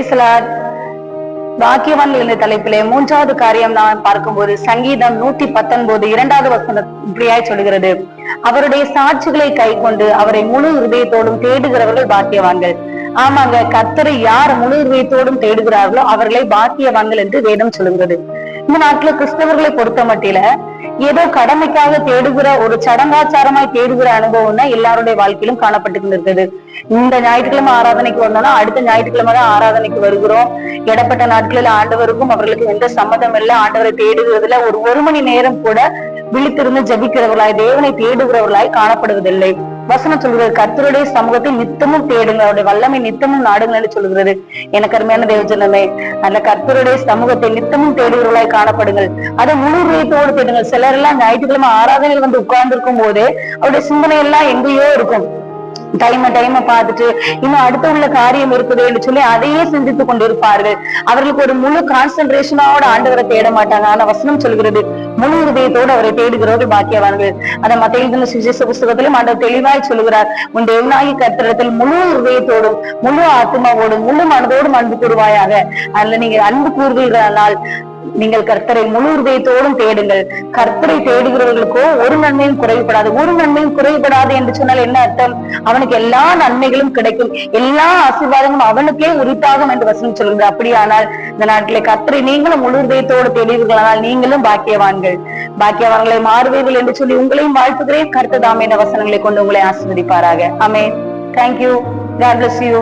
Praise the Lord. பாக்கியவான்கள் என்ற தலைப்பிலே மூன்றாவது காரியம் நான் பார்க்கும்போது சங்கீதம் 119 இரண்டாவது வசனம் இப்படியாய் சொல்கிறது, அவருடைய சாட்சிகளை கை கொண்டு அவரை முழு இதயத்தோடும் தேடுகிறவர்கள் பாக்கியவான்கள். ஆமாங்க, கர்த்தரை யார் முழு இதயத்தோடும் தேடுகிறார்களோ அவர்களை பாக்கியவான்கள் என்று வேதம் சொல்லுகிறது. இந்த நாட்டுல கிறிஸ்தவர்களை பொறுத்த மட்டில ஏதோ கடமைக்காக தேடுகிற ஒரு சடங்காச்சாரமாய் தேடுகிற அனுபவம் தான் எல்லாருடைய வாழ்க்கையிலும் காணப்பட்டு கொண்டிருக்கிறது. இந்த ஞாயிற்றுக்கிழமை ஆராதனைக்கு வந்தோம்னா அடுத்த ஞாயிற்றுக்கிழமை தான் ஆராதனைக்கு வருகிறோம். இடப்பட்ட நாட்களில் ஆண்டவருக்கும் அவர்களுக்கு எந்த சம்மதம் இல்லை. ஆண்டவரை தேடுகிறதுல ஒரு மணி நேரம் கூட விழித்திருந்து ஜபிக்கிறவர்களாய் தேவனை தேடுகிறவர்களாய் காணப்படுவதில்லை. வசனம் சொல்கிறது, கர்த்தருடைய சமூகத்தை நித்தமும் தேடுங்க, அவருடைய வல்லமை நித்தமும் நாடுங்கன்னு சொல்கிறது. எனக்கு அருமையான தேவஜனமே, அந்த கர்த்தருடைய சமூகத்தை நித்தமும் தேடுகிறவர்களாய் காணப்படுங்கள். அதை முழு இதயத்தோடு தேடுங்கள். சிலர் எல்லாம் ஞாயிற்றுக்கிழமை ஆராதனையில் வந்து உட்கார்ந்து இருக்கும் போதே அவருடைய சிந்தனை எல்லாம் எங்கேயோ இருக்கும். டைம பார்த்துட்டு இன்னும் அடுத்த உள்ள காரியம் இருக்குது என்று சொல்லி அதையே சிந்தித்துக் கொண்டிருப்பார்கள். அவர்களுக்கு ஒரு முழு கான்சென்ட்ரேஷனோட ஆண்டவரை தேட மாட்டாங்க. ஆனா வசனம் சொல்கிறது, முழு இதயத்தோடு அவரை தேடுகிறவர்கள் பாக்கியவான்கள். அதை மத்திய எழுதின சுவிசேஷ புஸ்தகத்திலும் ஆண்டவர் தெளிவாய் சொல்லுகிறார், உன் தேவனாகிய கர்த்தரிடத்தில் முழு இதயத்தோடும் முழு ஆத்மாவோடும் முழு மனதோடும் அன்பு கூறுவாயாக. அதுல நீங்க அன்பு கூறுவீர்களானால் நீங்கள் கர்த்தரை முழு இதயத்தோடும் தேடுங்கள். கர்த்தரை தேடுகிறவர்களுக்கோ ஒரு நன்மையும் குறைவுபடாது. ஒரு நன்மையும் குறைவுபடாது என்று சொன்னால் என்ன அர்த்தம்? அவனுக்கு எல்லா நன்மைகளும் கிடைக்கும், எல்லா ஆசீர்வாதங்களும் அவனுக்கே உரித்தாகும் என்று வசனம் சொல்கிறது. அப்படியானால் இந்த நாட்டிலே கர்த்தரை நீங்களும் முழு இதயத்தோடு தேடுவீர்களானால் நீங்களும் பாக்கியவான்கள், பாக்கியவான்களை மாறுவீர்கள் என்று சொல்லி உங்களையும் வாழ்த்துகிறேன். கர்த்தர் தாமே இந்த வசனங்களை கொண்டு உங்களை ஆசீர்வதிப்பாராக. ஆமென். தேங்க்யூ. God bless you.